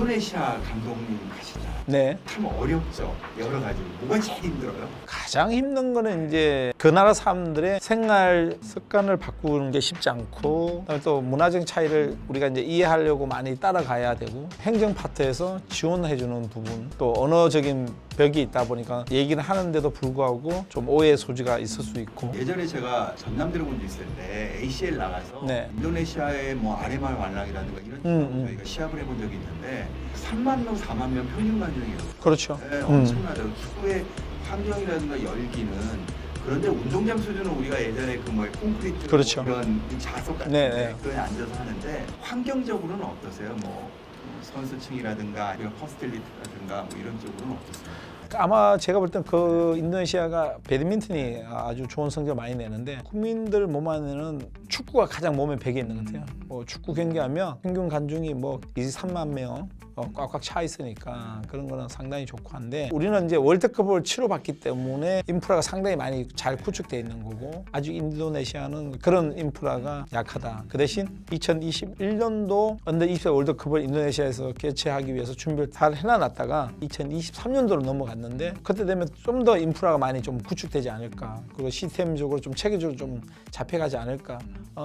인도네시아 감독님 하시잖아요. 네. 참 어렵죠. 여러 가지로. 뭐가 제일 힘들어요? 가장 힘든 거는 이제 그 나라 사람들의 생활 습관을 바꾸는 게 쉽지 않고, 그다음에 또 문화적인 차이를 우리가 이제 이해하려고 많이 따라가야 되고, 행정 파트에서 지원해주는 부분, 또 언어적인 벽이 있다 보니까 얘기는 하는데도 불구하고 좀 오해의 소지가 있을 수 있고. 예전에 제가 전남 드래곤즈 있을 때 ACL 나가서 네. 인도네시아의 뭐 아레말 완락이라든가 이런 쪽으로 저희가 시합을 해본 적이 있는데 3만 명, 4만 명 평균 관중이었어요. 그렇죠. 네, 엄청나죠. 축구의 환경이라든가 열기는. 그런데 운동장 수준은 우리가 예전에 그 뭐 콘크리트 그렇죠. 뭐 이런 자석 같은 네, 데 네. 그에 앉아서 하는데 환경적으로는 어떠세요? 뭐 선수층이라든가 이런 퍼스틸리티라든가 뭐 이런 쪽으로는 어떻습니까? 아마 제가 볼 땐 그 인도네시아가 배드민턴이 아주 좋은 성적을 많이 내는데, 국민들 몸 안에는 축구가 가장 몸에 배겨 있는 것 같아요. 뭐 축구 경기하면 평균 관중이 뭐 23만 명 꽉꽉 차 있으니까 그런 거는 상당히 좋고 한데, 우리는 이제 월드컵을 치러봤기 때문에 인프라가 상당히 많이 잘 구축되어 있는 거고, 아직 인도네시아는 그런 인프라가 약하다. 그 대신 2021년도 언더 20세 월드컵을 인도네시아에서 개최하기 위해서 준비를 잘 해놔놨다가 2023년도로 넘어갔는데, 그때 되면 좀 더 인프라가 많이 좀 구축되지 않을까, 그리고 시스템적으로 좀 체계적으로 좀 잡혀가지 않을까,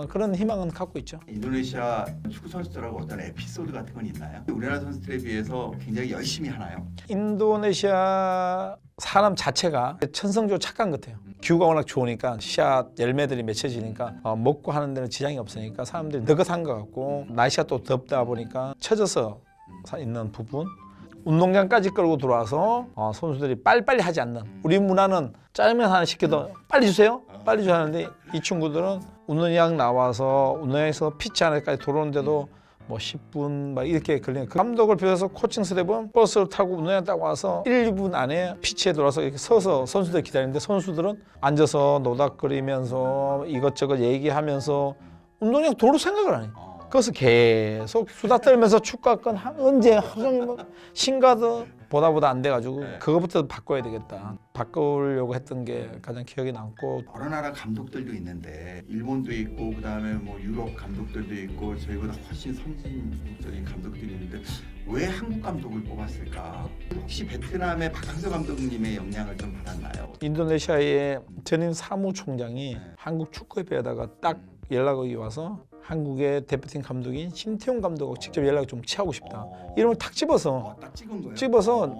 그런 희망은 갖고 있죠. 인도네시아 축구 선수들하고 어떤 에피소드 같은 건 있나요? 우리나라 선수들에 비해서 굉장히 열심히 하나요? 인도네시아 사람 자체가 천성적으로 착한 것 같아요. 기후가 워낙 좋으니까 샷 열매들이 맺혀지니까 먹고 하는 데는 지장이 없으니까 사람들이 느긋한 것 같고, 날씨가 또 덥다 보니까 처져서 있는 부분, 운동장까지 끌고 들어와서 선수들이 빨리빨리 하지 않는, 우리 문화는 짜장면 하나 시켜도 빨리 주세요 빨리 주세요 하는데, 이 친구들은 운동장 나와서 운동장에서 피치 안에까지 들어오는데도 뭐 10분 막 이렇게 걸리는, 그 감독을 비롯해서 코칭 스텝은 버스를 타고 운동장 딱 와서 1, 2분 안에 피치에 들어와서 이렇게 서서 선수들 기다리는데, 선수들은 앉아서 노닥거리면서 이것저것 얘기하면서 운동장 도로 생각을 안 해요. 그래서 계속 수다 떨면서 축구학건 언제 하루 종일 뭐 신가드 보다 안 돼가지고 그거부터 바꿔야 되겠다. 바꾸려고 했던 게 가장 기억에 남고. 여러 나라 감독들도 있는데 일본도 있고 그다음에 뭐 유럽 감독들도 있고 저희보다 훨씬 선진적인 감독들이 있는데 왜 한국 감독을 뽑았을까? 혹시 베트남의 박항서 감독님의 영향을 좀 받았나요? 인도네시아의 전임 사무총장이 한국 축구협회에다가 딱 연락이 와서 한국의 대표팀 감독인 신태용 감독하고 직접 연락을 좀 취하고 싶다. 이름을 탁 집어서 딱 찍은 거예요? 집어서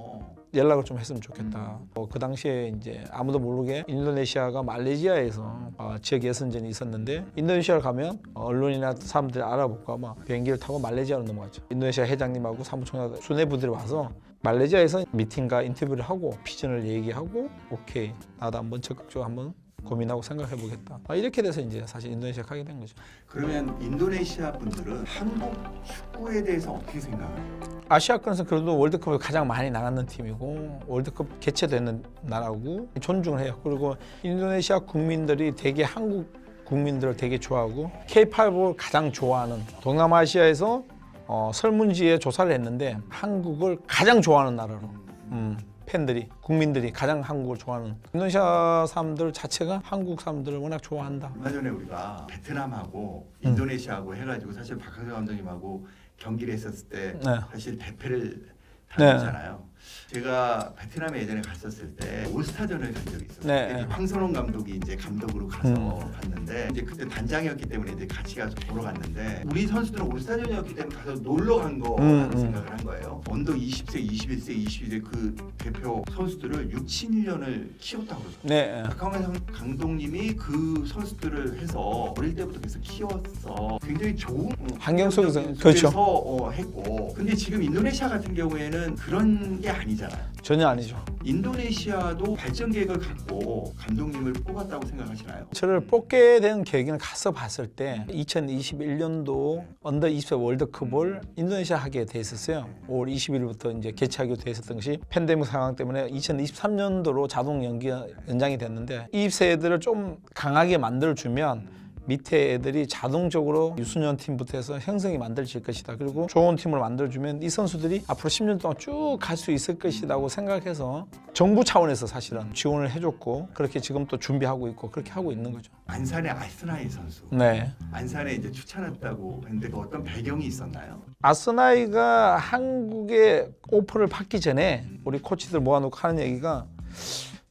연락을 좀 했으면 좋겠다. 그 당시에 이제 아무도 모르게 인도네시아가 말레이시아에서 지역 예선전이 있었는데, 인도네시아를 가면 언론이나 사람들이 알아볼까 봐 비행기를 타고 말레이시아로 넘어갔죠. 인도네시아 회장님하고 사무총장 수뇌부들이 와서 말레이시아에서 미팅과 인터뷰를 하고 비전을 얘기하고, 오케이 나도 한번 적극적으로 한번 고민하고 생각해보겠다. 이렇게 돼서 이제 사실 인도네시아 가게 된 거죠. 그러면 인도네시아 분들은 한국 축구에 대해서 어떻게 생각해요? 아시아권에서 그래도 월드컵을 가장 많이 나가는 팀이고, 월드컵 개최되는 나라고 존중을 해요. 그리고 인도네시아 국민들이 되게 한국 국민들을 되게 좋아하고, K-팝을 가장 좋아하는, 동남아시아에서 설문지에 조사를 했는데 한국을 가장 좋아하는 나라로, 팬들이, 국민들이 가장 한국을 좋아하는, 인도네시아 사람들 자체가 한국 사람들을 워낙 좋아한다. 얼마 전에 우리가 베트남하고 인도네시아하고 해가지고 사실 박항서 감독님하고 경기를 했었을 때 사실 대패를 당했잖아요. 제가 베트남에 예전에 갔었을 때 올스타전을 간 적이 있었어요. 황선홍 감독이 이제 감독으로 가서 갔는데, 이제 그때 단장이었기 때문에 이제 같이 가서 보러 갔는데, 우리 선수들은 올스타전이었기 때문에 가서 놀러 간 거라는 생각을 한 거예요. 언더 20세, 21세, 22세 그 대표 선수들을 6, 7년을 키웠다고 그러죠. 박항서 감독님이 그 선수들을 해서 어릴 때부터 계속 키웠어. 굉장히 좋은 환경 속에서 그렇죠. 했고, 근데 지금 인도네시아 같은 경우에는 그런 게 아니잖아요. 전혀 아니죠. 인도네시아도 발전 계획을 갖고 감독님을 뽑았다고 생각하시나요? 저를 뽑게 된 계기는 가서 봤을 때 2021년도 언더 20세 월드컵을 인도네시아 하게 돼 있었어요. 5월 20일부터 이제 개최하게 돼 있었던 것이 팬데믹 상황 때문에 2023년도로 자동 연장이 됐는데, 이 세대를 좀 강하게 만들어주면 밑에 애들이 자동적으로 유소년 팀부터 해서 형성이 만들어질 것이다. 그리고 좋은 팀을 만들어주면 이 선수들이 앞으로 10년 동안 쭉 갈 수 있을 것이라고 생각해서 정부 차원에서 사실은 지원을 해줬고 그렇게 지금 또 준비하고 있고 그렇게 하고 있는 거죠. 안산의 아스나이 선수. 네. 안산에 이제 추천했다고 했는데 그 어떤 배경이 있었나요? 아스나이가 한국에 오퍼를 받기 전에 우리 코치들 모아놓고 하는 얘기가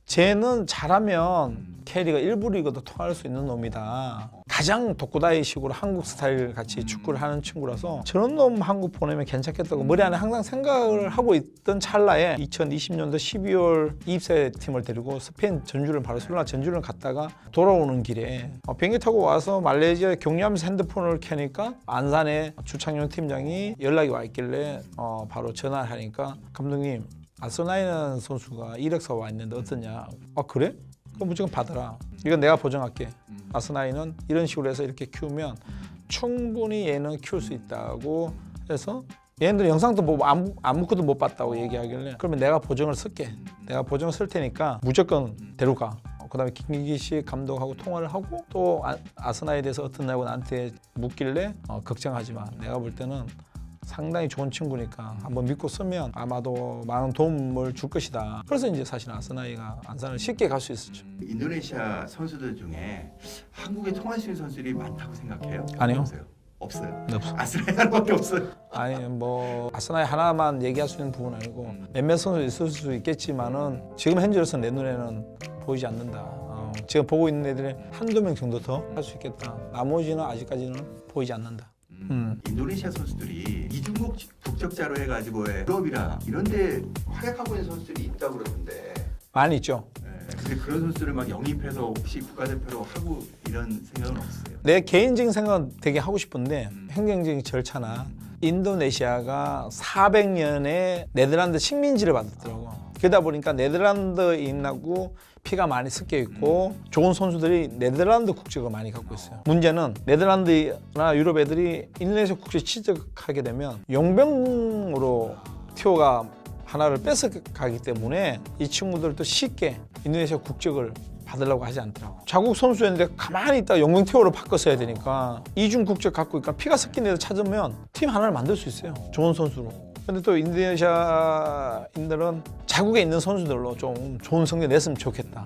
쟤는 잘하면 캐리가 1부 리그도 통할 수 있는 놈이다. 가장 독고다이식으로 한국 스타일 같이 축구를 하는 친구라서 저런 놈 한국 보내면 괜찮겠다고 머리 안에 항상 생각을 하고 있던 찰나에 2020년도 12월 이입세 팀을 데리고 스페인 전주를 바르셀로나 전주를 갔다가 돌아오는 길에 비행기 타고 와서 말레이시아에 격리하면서 핸드폰을 켜니까 안산에 주창용 팀장이 연락이 와 있길래 바로 전화를 하니까 감독님 아스나이는 선수가 이력서 와 있는데 어떠냐? 아 그래? 그럼 무조건 받아라. 이건 내가 보증할게. 아스나이는 이런 식으로 해서 이렇게 키우면 충분히 얘는 키울 수 있다고 해서 얘네들 영상도 뭐 아무것도 못 봤다고 얘기하길래 그러면 내가 보증을 쓸게. 내가 보증을 쓸 테니까 무조건 데려가. 그다음에 김기식 감독하고 통화를 하고 또 아스나이에 대해서 어떠냐고 나한테 묻길래 걱정하지 마. 내가 볼 때는 상당히 좋은 친구니까 한번 믿고 쓰면 아마도 많은 도움을 줄 것이다. 그래서 이제 사실 아스나이가 안산을 쉽게 갈 수 있었죠. 인도네시아 선수들 중에 한국에 통할 수 있는 선수들이 많다고 생각해요? 아니요. 없어요? 네, 없어. 아스나이 하나밖에 없어요? 아니 뭐 아스나이 하나만 얘기할 수 있는 부분은 아니고 몇몇 선수 있을 수 있겠지만은 지금 현재로서 내 눈에는 보이지 않는다. 지금 보고 있는 애들이 한두 명 정도 더 할 수 있겠다. 나머지는 아직까지는 보이지 않는다. 인도네시아 선수들이 이중국 국적자로 해가지고 유럽이나 이런데 활약하고 있는 선수들이 있다고 그러던데 많이 있죠. 근데 그런 선수들을 막 영입해서 혹시 국가대표로 하고 이런 생각은 없어요? 내 개인적인 생각은 되게 하고 싶은데 행정적인 절차나 인도네시아가 400년에 네덜란드 식민지를 받았더라고. 그러다 보니까 네덜란드인하고 피가 많이 섞여 있고 좋은 선수들이 네덜란드 국적을 많이 갖고 있어요. 문제는 네덜란드나 유럽 애들이 인도네시아 국적 취득하게 되면 용병으로 티오가 하나를 뺏어가기 때문에 이 친구들도 쉽게 인도네시아 국적을 받으려고 하지 않더라고. 자국 선수였는데 가만히 있다가 용병 티오로 바꿔 써야 되니까 이중 국적 갖고 있니까 피가 섞인 애들 찾으면 팀 하나를 만들 수 있어요. 좋은 선수로. 근데 또 인도네시아인들은 자국에 있는 선수들로 좀 좋은 성적 냈으면 좋겠다.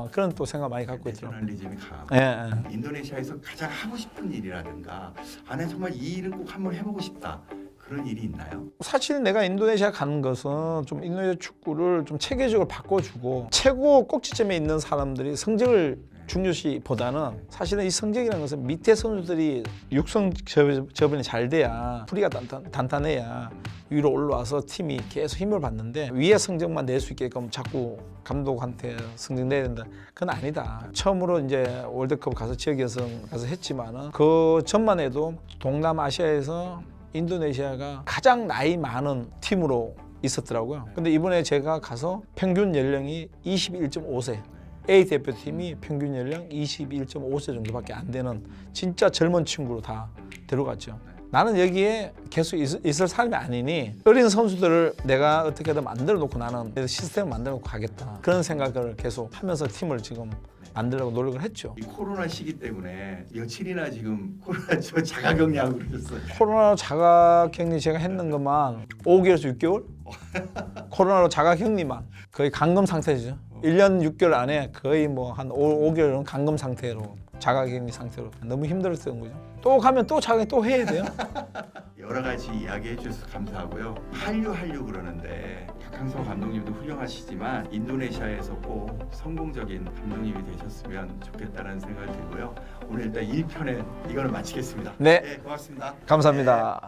그런 또 생각 많이 갖고 있더라고요. 내셔널리즘이 강하고 예. 인도네시아에서 가장 하고 싶은 일이라든가 난 정말 이 일은 꼭 한번 해보고 싶다. 그런 일이 있나요? 사실 내가 인도네시아 가는 것은 좀 인도네시아 축구를 좀 체계적으로 바꿔주고 최고 꼭지점에 있는 사람들이 성적을 중요시보다는 사실은 이 성적이라는 것은 밑에 선수들이 육성 저변이 잘 돼야 풀이가 단단해야 위로 올라와서 팀이 계속 힘을 받는데 위에 성적만 낼 수 있게끔 자꾸 감독한테 성적 내야 된다. 그건 아니다. 처음으로 이제 월드컵 가서 지역 예선 가서 했지만은 그 전만 해도 동남아시아에서 인도네시아가 가장 나이 많은 팀으로 있었더라고요. 근데 이번에 제가 가서 평균 연령이 21.5세. A 대표팀이 평균 연령 21.5세 정도밖에 안 되는 진짜 젊은 친구로 다 데려갔죠. 나는 여기에 계속 있을 사람이 아니니 어린 선수들을 내가 어떻게든 만들어 놓고 나는 시스템을 만들어 놓고 가겠다. 그런 생각을 계속 하면서 팀을 지금 만들려고 노력을 했죠. 이 코로나 시기 때문에 며칠이나 지금 코로나 자가격리하고 그러셨어요. 코로나로 자가격리 제가 했는 것만 5개월에서 6개월? 코로나로 자가격리만 거의 감금 상태죠. 1년 6개월 안에 거의 뭐 한 5개월은 감금 상태로 자가격리 상태로 너무 힘들었던 거죠. 또 가면 또 자가격리 또 해야 돼요. 여러 가지 이야기해 주셔서 감사하고요. 한류 그러는데 박항서 감독님도 훌륭하시지만 인도네시아에서 꼭 성공적인 감독님이 되셨으면 좋겠다는 생각이 들고요. 오늘 일단 1편에 이거를 마치겠습니다. 네. 고맙습니다. 감사합니다.